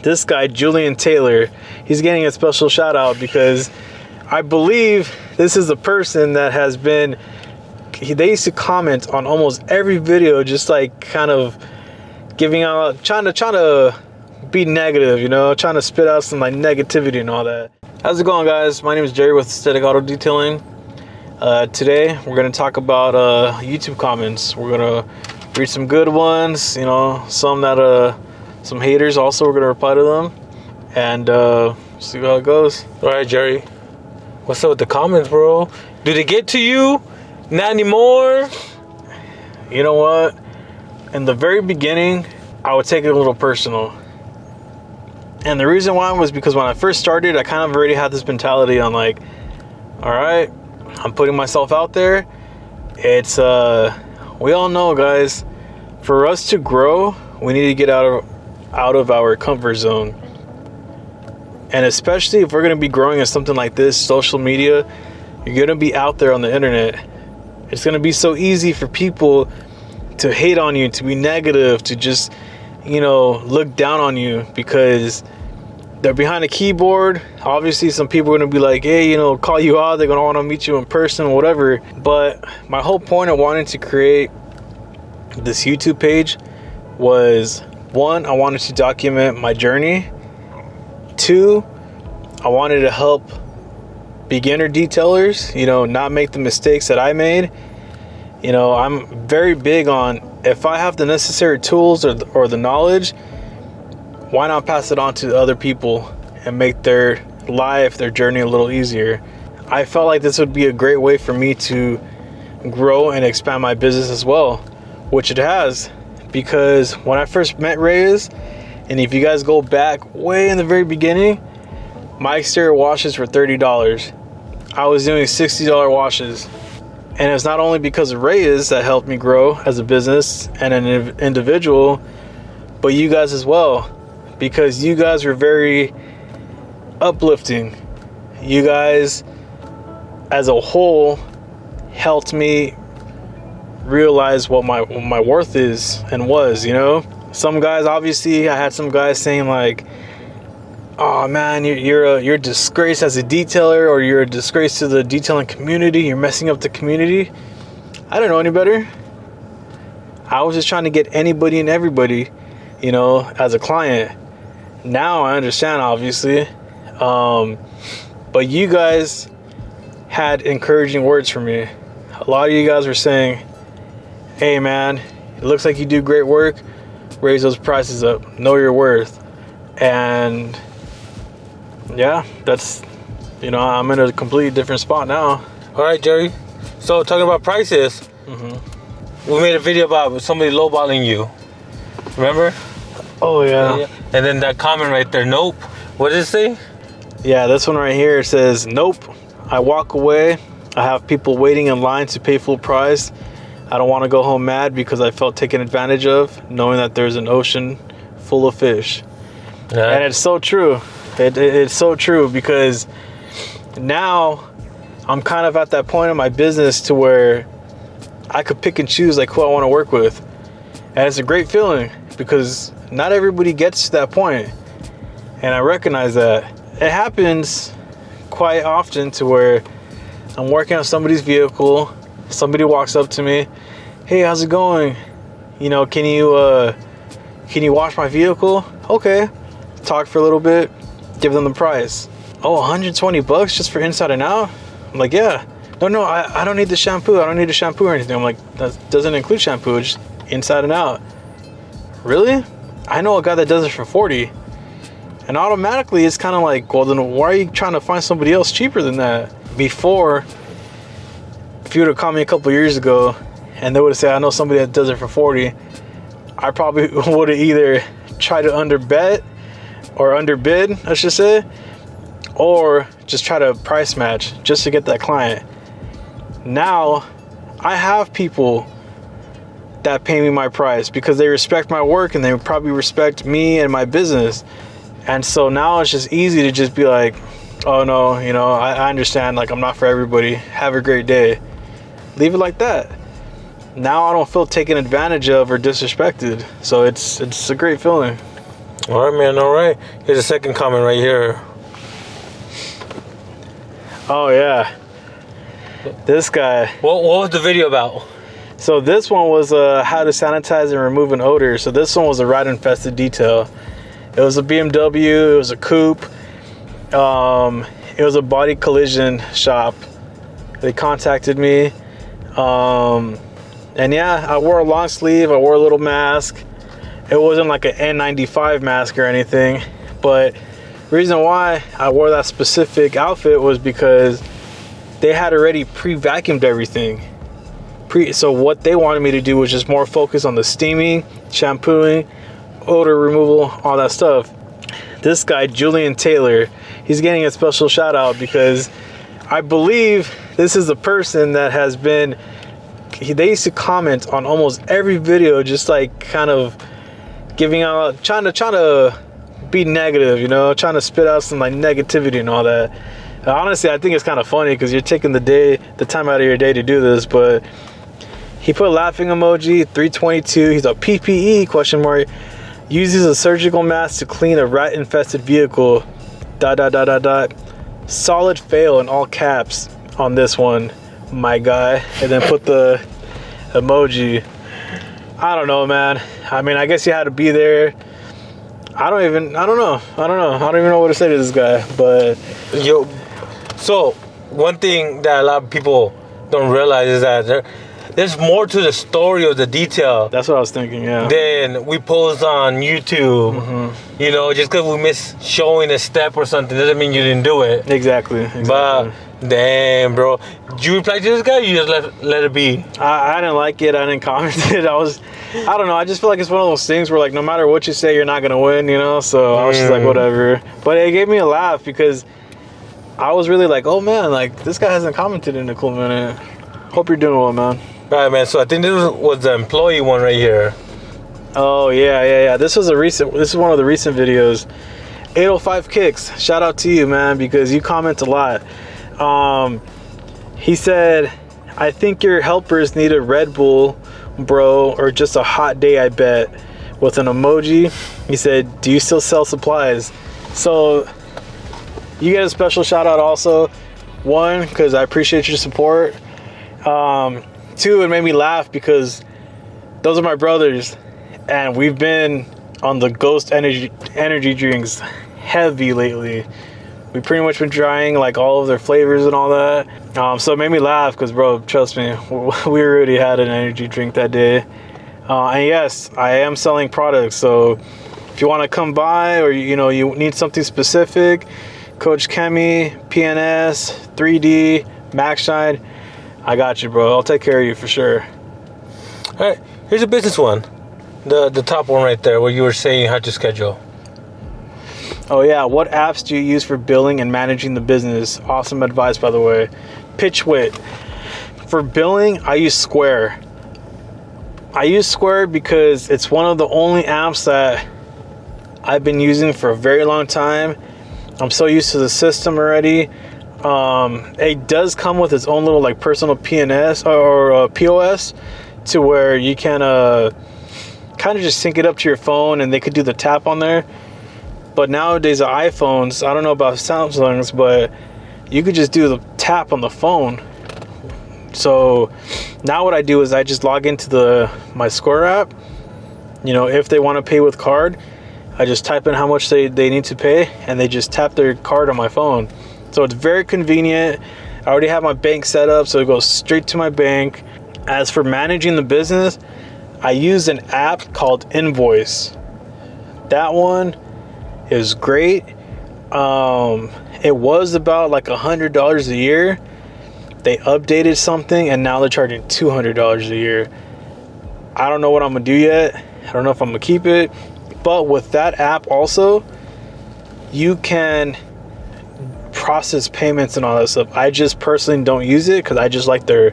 this guy, Julian Taylor, he's getting a special shout out because I believe this is a person that has been, they used to comment on almost every video, just like kind of giving out, trying to be negative, you know, trying to spit out some like negativity and all that. How's it going, guys? My name is Jerry with Aesthetic Auto Detailing. Today we're going to talk about YouTube comments. We're going to read some good ones, you know, some that some haters also. We're going to reply to them and see how it goes. All right, Jerry, what's up with the comments, bro? Do they get to you? Not anymore. You know what, in the very beginning I would take it a little personal, and the reason why was because when I first started, I kind of already had this mentality on like, all right, I'm putting myself out there. It's we all know, guys, for us to grow, we need to get out of our comfort zone. And especially if we're going to be growing in something like this, social media, you're going to be out there on the internet. It's going to be so easy for people to hate on you, to be negative, to just, you know, look down on you because they're behind a keyboard. Obviously, some people are going to be like, hey, you know, call you out. They're going to want to meet you in person, whatever. But my whole point of wanting to create this YouTube page was, one, I wanted to document my journey. Two, I wanted to help beginner detailers, you know, not make the mistakes that I made. You know, I'm very big on, if I have the necessary tools or the knowledge, why not pass it on to other people and make their life, their journey a little easier. I felt like this would be a great way for me to grow and expand my business as well, which it has, because when I first met Reyes, and if you guys go back way in the very beginning, my exterior washes were $30. I was doing $60 washes. And it's not only because of Reyes that helped me grow as a business and an individual, but you guys as well, because you guys were very uplifting. You guys as a whole helped me realize what my worth is and was, you know. Some guys, obviously, I had some guys saying like, oh man, you're a disgrace as a detailer, or you're a disgrace to the detailing community, you're messing up the community. I don't know any better. I was just trying to get anybody and everybody, you know, as a client. Now I understand, obviously, but you guys had encouraging words for me. A lot of you guys were saying, hey man, it looks like you do great work, raise those prices up, know your worth. And yeah, that's, you know, I'm in a completely different spot now. All right, Jerry. So talking about prices, we made a video about somebody lowballing you. Remember? Oh yeah. And then that comment right there, nope. What does it say? Yeah, this one right here says, nope. I walk away. I have people waiting in line to pay full price. I don't want to go home mad because I felt taken advantage of, knowing that there's an ocean full of fish. Yeah. And it's so true. It's so true, because now I'm kind of at that point in my business to where I could pick and choose like who I want to work with. And it's a great feeling because not everybody gets to that point. And I recognize that. It happens quite often to where I'm working on somebody's vehicle. Somebody walks up to me, hey, how's it going? You know, can you wash my vehicle? Okay. Talk for a little bit. Give them the price. Oh, 120 bucks just for inside and out? I'm like, yeah. No, I don't need the shampoo. I don't need a shampoo or anything. I'm like, that doesn't include shampoo, it's just inside and out. Really? I know a guy that does it for 40. And automatically it's kind of like, well, then why are you trying to find somebody else cheaper than that? Before, if you would have called me a couple years ago and they would have said, I know somebody that does it for 40, I probably would have either tried to underbet or underbid, I should say, or just try to price match just to get that client. Now I have people that pay me my price because they respect my work and they probably respect me and my business. And so now it's just easy to just be like, oh no, you know, I understand, like, I'm not for everybody, have a great day, leave it like that. Now I don't feel taken advantage of or disrespected, so it's a great feeling. All right, man. All right. Here's a second comment right here. Oh yeah, this guy. What was the video about? So this one was how to sanitize and remove an odor. So this one was a rat infested detail. It was a BMW. It was a coupe. It was a body collision shop. They contacted me, and yeah, I wore a long sleeve. I wore a little mask. It wasn't like an N95 mask or anything, but reason why I wore that specific outfit was because they had already pre-vacuumed everything. So what they wanted me to do was just more focus on the steaming, shampooing, odor removal, all that stuff. This guy, Julian Taylor, he's getting a special shout out because I believe this is a person that has been, they used to comment on almost every video, just like kind of giving out, trying to be negative, you know, trying to spit out some like negativity and all that. Honestly, I think it's kind of funny because you're taking the time out of your day to do this. But he put a laughing emoji, 322. He's a PPE question mark. Uses a surgical mask to clean a rat infested vehicle. ... Solid fail in all caps on this one, my guy. And then put the emoji. I don't know, man. I mean, I guess you had to be there. I don't even know what to say to this guy, but Yo, so one thing that a lot of people don't realize is that there's more to the story of the detail. that's what I was thinking, yeah. Then we post on YouTube. Mm-hmm. You know, just because we miss showing a step or something doesn't mean you didn't do it. Exactly. But damn, bro, did you reply to this guy? Or you just let it be. I didn't like it. I didn't comment it. I don't know. I just feel like it's one of those things where like no matter what you say, you're not gonna win. You know. So I was just like whatever. But it gave me a laugh because I was really like, oh man, like this guy hasn't commented in a cool minute. Hope you're doing well, man. All right, man. So I think this was the employee one right here. Oh yeah. This is one of the recent videos. 805 Kicks. Shout out to you, man, because you comment a lot. He said, I think your helpers need a Red Bull, bro, or just a hot day, I bet, with an emoji. He said, do you still sell supplies? So you get a special shout out also. One, because I appreciate your support. Two, it made me laugh because those are my brothers and we've been on the Ghost energy drinks heavy lately. We pretty much been trying like all of their flavors and all that. So it made me laugh because, bro, trust me, we already had an energy drink that day. And yes, I am selling products. So if you want to come by or, you know, you need something specific, Coach Kemi, PNS, 3D, Max Shine, I got you, bro. I'll take care of you for sure. All right, here's a business one. The top one right there where you were saying how to schedule. Oh yeah, what apps do you use for billing and managing the business? Awesome advice, by the way. PitchWit. For billing, I use Square. I use Square because it's one of the only apps that I've been using for a very long time. I'm so used to the system already. It does come with its own little like personal PNS or POS to where you can kind of just sync it up to your phone and they could do the tap on there. But nowadays the iPhones, I don't know about Samsung's, but you could just do the tap on the phone. So now what I do is I just log into my Square app. You know, if they want to pay with card, I just type in how much they need to pay and they just tap their card on my phone. So it's very convenient. I already have my bank set up, so it goes straight to my bank. As for managing the business, I use an app called Invoice. That one is great. It was about like $100 a year. They updated something and now they're charging $200 a year. I don't know what I'm gonna do yet. I don't know if I'm gonna keep it. But with that app also, you can process payments and all that stuff. I just personally don't use it because I just like their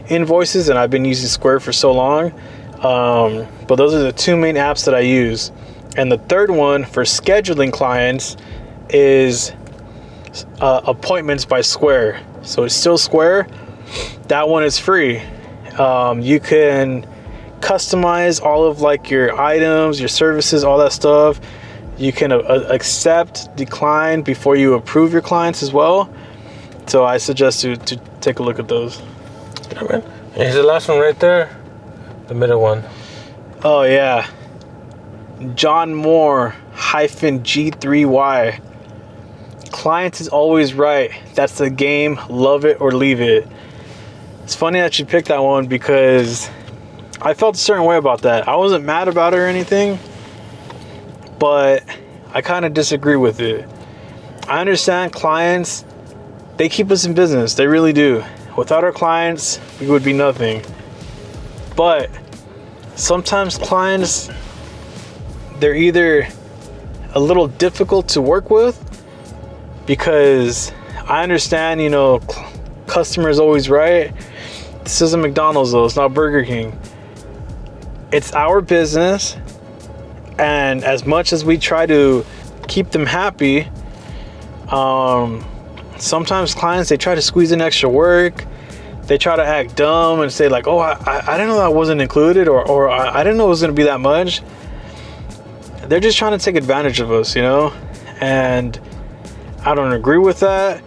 invoices and I've been using Square for so long. But those are the two main apps that I use. And the third one for scheduling clients is Appointments by Square. So it's still Square. That one is free. You can customize all of like your items, your services, all that stuff. You can accept, decline before you approve your clients as well. So I suggest to take a look at those. Yeah, man. And here's the last one right there. The middle one. Oh, yeah. John Moore -G3Y. Client is always right. That's the game. Love it or leave it. It's funny that you picked that one because I felt a certain way about that. I wasn't mad about it or anything, but I kind of disagree with it. I understand clients, they keep us in business. They really do. Without our clients, we would be nothing. But sometimes clients, they're either a little difficult to work with because I understand, you know, customer is always right. This isn't McDonald's though, it's not Burger King. It's our business, and as much as we try to keep them happy, sometimes clients, they try to squeeze in extra work. They try to act dumb and say like, oh, I didn't know that wasn't included, or I didn't know it was going to be that much. They're just trying to take advantage of us, you know? And I don't agree with that.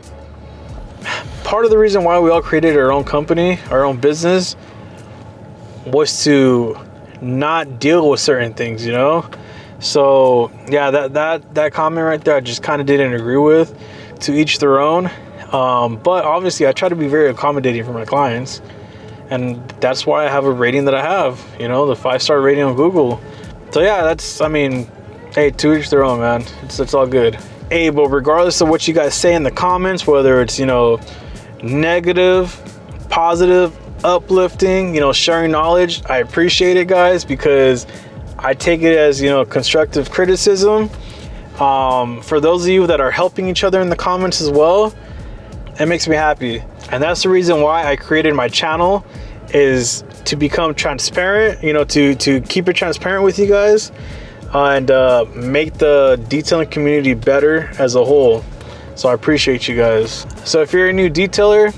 Part of the reason why we all created our own company, our own business, was to not deal with certain things, you know? So yeah, that comment right there, I just kind of didn't agree with. To each their own. But obviously I try to be very accommodating for my clients, and that's why I have a rating that I have, you know, the 5-star rating on Google. So yeah, that's, I mean, hey, to each their own, man. It's all good. Hey, but regardless of what you guys say in the comments, whether it's, you know, negative, positive, uplifting, you know, sharing knowledge, I appreciate it, guys, because I take it as, you know, constructive criticism. For those of you that are helping each other in the comments as well, it makes me happy. And that's the reason why I created my channel, is to become transparent, you know, to keep it transparent with you guys, and make the detailing community better as a whole. So I appreciate you guys. So if you're a new detailer,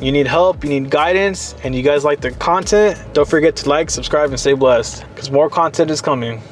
you need help, you need guidance, and you guys like the content, don't forget to like, subscribe, and stay blessed, because more content is coming.